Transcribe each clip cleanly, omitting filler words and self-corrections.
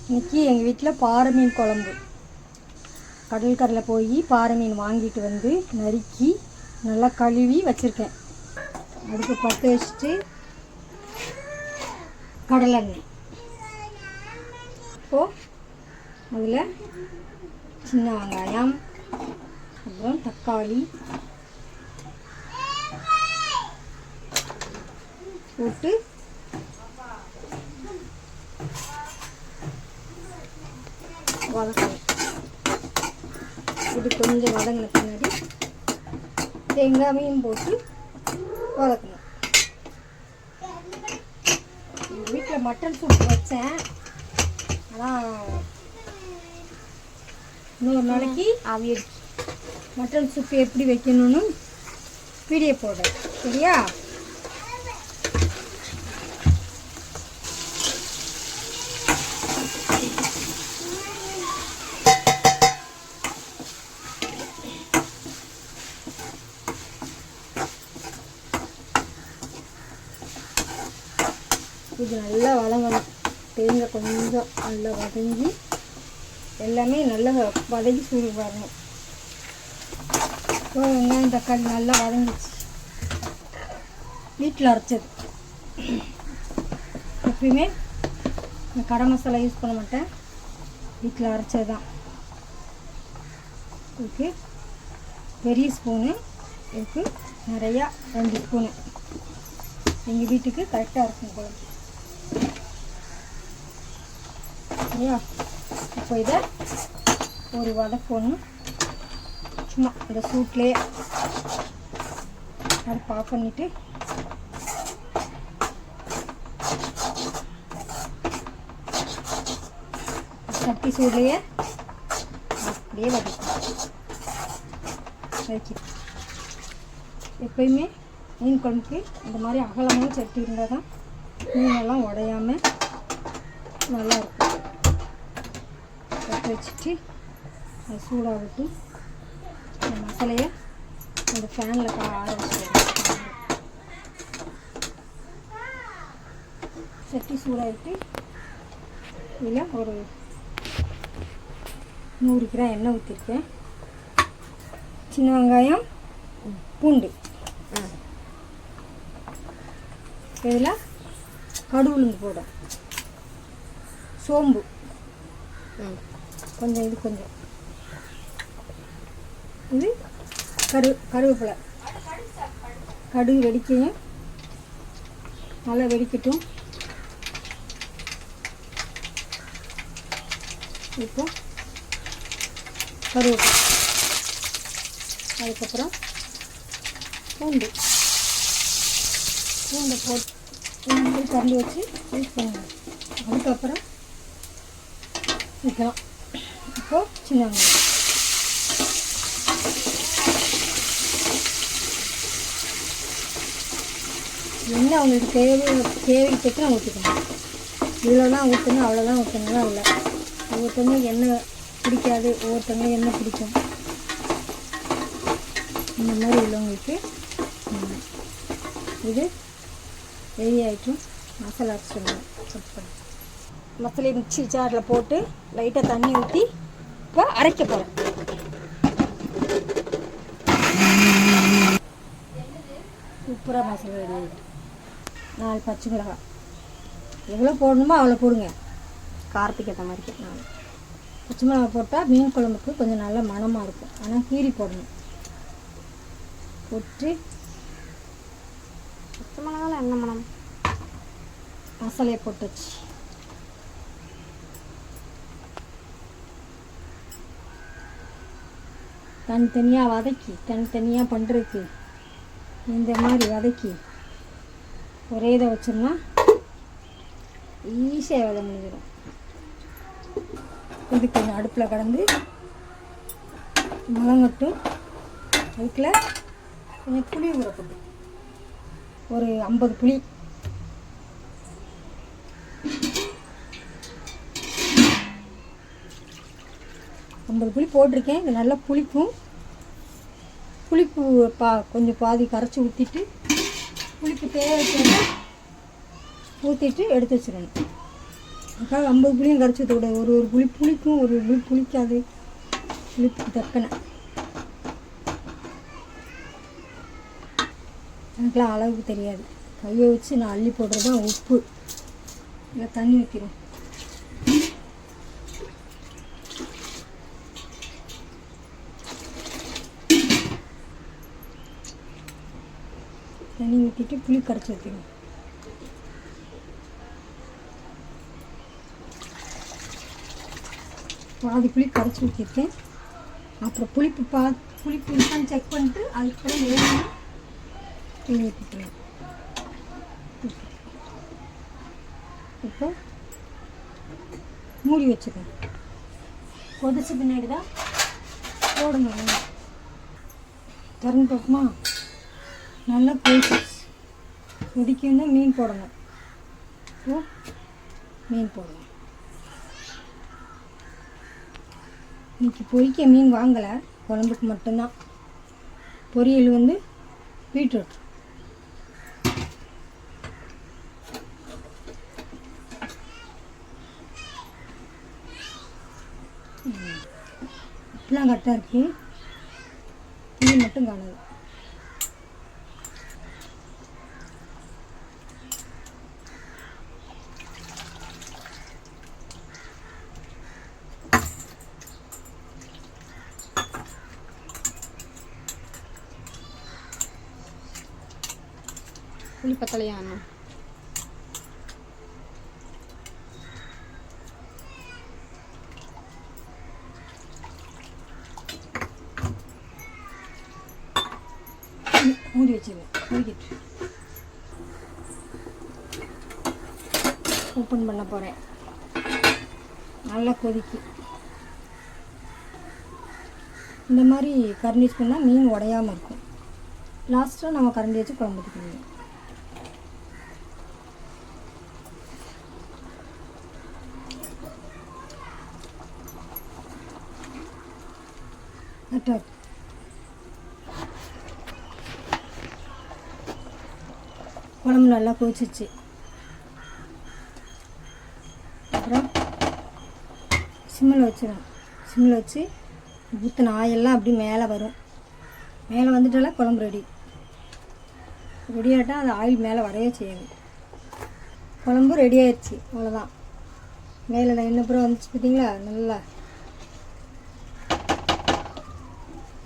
இன்றைக்கி எங்கள் வீட்டில் பாறை மீன் குழம்பு. கடற்கரையில் போய் பாறை மீன் வாங்கிட்டு வந்து நறுக்கி நல்லா கழுவி வச்சுருக்கேன். அடுப்பு பற்ற வச்சுட்டு கடலெண்ணெய், இப்போது அதில் சின்ன வெங்காயம், அப்புறம் தக்காளி போட்டு வதக்கணும். இது கொஞ்சம் வதங்கின பின்னாடி தேங்காயும் போட்டு வதக்கணும். எங்கள் வீட்டில் மட்டன் சூப் வச்சேன், ஆனால் இன்னொரு நாளைக்கு மட்டன் சூப் எப்படி வைக்கணும்னு வீடியோ போடுறேன், சரியா? இது நல்லா வதங்கணும். தேங்காய் கொஞ்சம் நல்லா வதங்கி எல்லாமே நல்லா வதங்கி சூடு வரணும். வெங்காயம் தக்காளி நல்லா வதங்கிச்சு. வீட்டில் அரைச்சது. எப்பயுமே நான் கடை மசாலா யூஸ் பண்ண மாட்டேன், வீட்டில் அரைச்சது தான். இதுக்கு பெரிய ஸ்பூனு, இதுக்கு நிறையா 2 ஸ்பூனு. எங்கள் வீட்டுக்கு கரெக்டாக இருக்கும் குழம்பு, சரியா? இப்போ இதை ஒரு வதக்கணும். சும்மா இந்த சூட்லேயே அடுப்பு ஆஃப் பண்ணிவிட்டு சட்டி சூட்லேயே அப்படியே வதக்கணும். எப்பயுமே மீன் குழம்புக்கு இந்த மாதிரி அகலமான சட்டி இருந்தால் தான் மீனெல்லாம் உடையாமல் நல்லாயிருக்கும். வச்சு வச்சுட்டு அது சூடாகட்டு. இந்த மசாலையை அந்த ஃபேனில் ஆற வச்சுருவேன். சட்டி சூடாகிட்டு இதில் ஒரு 100 கிராம் எண்ணெய் ஊற்றிருக்கேன். சின்ன வெங்காயம், பூண்டு, இதில் கடுகுளுந்து போடும், சோம்பு கொஞ்சம், இது கொஞ்சம், இது கருவேப்பிலை. கடுகு வெடிக்கையும் நல்லா வெடிக்கட்டும். இப்போ கருவேப்பிலை, அதுக்கப்புறம் பூண்டை போட்டு கரண்டி வச்சு யூஸ் பண்ணுவோம். அதுக்கப்புறம் வைக்கலாம். இப்போது சின்ன வெங்காயம், எண்ணெய் அவங்களுக்கு தேவைக்கு தக்க ஊற்றிக்கணும். இவ்வளோதான் ஊற்றணும், அவ்வளோதான் ஊற்றணும்லாம் இல்லை. ஒவ்வொருத்தவங்க எண்ணெய் பிடிக்காது, ஒவ்வொருத்தவங்க எண்ணெய் பிடிக்கும். இந்த மாதிரி உள்ளவங்களுக்கு இது ரெடி ஆகிட்டும். மசாலா அரைச்சிடுவோம். மசாலையை மிக்ஸி ஜாரில் போட்டு லைட்டாக தண்ணி ஊற்றி இப்போ அரைக்க போகிறேன். சூப்பராக மசாலா ரெடி ஆகிடும். 4 பச்சை மிளகாய், எவ்வளோ போடணுமோ அவ்வளோ போடுங்க, காரத்துக்கு ஏற்ற மாதிரி. 4 பச்சை மிளகாய் போட்டால் மீன் குழம்புக்கு கொஞ்சம் நல்ல மணமாக இருக்கும். ஆனால் கீரி போடணும். போட்டு பச்சை மிளகாவில் என்ன மணம்? மசாலையை போட்டு வச்சு தனித்தனியாக வதக்கி, தனித்தனியாக பண்ணுறதுக்கு இந்த மாதிரி வதக்கி ஒரே இதை வச்சோம்னா ஈஸியாக வேலை முடிஞ்சிடும். இது கொஞ்சம் அடுப்பில் கடந்து முழங்கட்டும். அதுக்குள்ள கொஞ்சம் புளி ஊறப்பட்டு ஒரு 50 புளி, போட்டிருக்கேன். இது நல்லா புளிப்பு கொஞ்சம் பாதி கரைச்சி ஊற்றிட்டு புளிப்பு தேவைக்கு ஊற்றிட்டு எடுத்து வச்சிடணும். அதுக்காக 50 புளியும் கரைச்சி ஊற்றக்கூடாது. ஒரு ஒரு புளி புளிக்கும், ஒரு புளி புளிக்காது. புளிப்புக்கு தக்கன எனக்குலாம் அளவுக்கு தெரியாது. கையை வச்சு நான் அள்ளி போடுறது தான் உப்பு. இல்லை தண்ணி வைக்கிறோம். தண்ணி ஊற்றிட்டு புளி கரைச்சி வைக்கிறோம். பாதி புளி கரைச்சி ஊற்றிருக்கேன். அப்புறம் புளிப்பு இருக்கான்னு செக் பண்ணிட்டு அதுக்கப்புறம் வேணும் புளி ஊற்றிக்கலாம். இப்போ மூடி வச்சுக்கணும். கொதிச்ச பின்னாடி தான் போடணும். திறந்து பார்க்குமா, நல்லா கொதிக்கணும். மீன் போடணும். இப்போ மீன் போடணும். இன்றைக்கி பொரிக்க மீன் வாங்கலை, குழம்புக்கு மட்டும்தான். பொரியல் வந்து பீட்ரூட். இப்பெல்லாம் கரெக்டாக இருக்குது. மீன் மட்டும் காணாது. புளி பத்தலையா அண்ணா? மூடி வச்சுருவேன். மூடிக்கிட்டு ஓப்பன் பண்ண போகிறேன். நல்லா கொதிக்கு. இந்த மாதிரி கரண்டிஸ் பண்ணால் மீன் உடையாமல் இருக்கும். லாஸ்ட்டாக நம்ம கரண்டி வச்சு குழம்பு ஊற்றிக்கணும். குழம்பு நல்லா கொதிச்சிச்சு. அப்புறம் சிம்மில் வச்சிடும். சிம்மில் வச்சு ஊற்றின ஆயெல்லாம் அப்படி மேலே வரும். மேலே வந்துட்டாலும் குழம்பு ரெடி ஆகிட்டால் அது ஆயில் மேலே வரவே செய்யாது. குழம்பு ரெடி ஆயிடுச்சு. அவ்வளோதான். மேலே எண்ணெய் பூரா வந்துச்சு பார்த்தீங்களா? நல்லா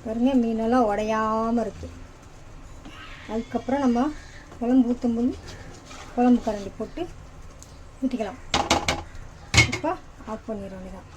பாருங்க, மீனெல்லாம் உடையாமல் இருக்குது. அதுக்கப்புறம் நம்ம குழம்பு ஊற்றும்போது குழம்பு கரண்டி போட்டு ஊற்றிக்கலாம். இப்போ ஆஃப் பண்ணிட வேண்டியதான்.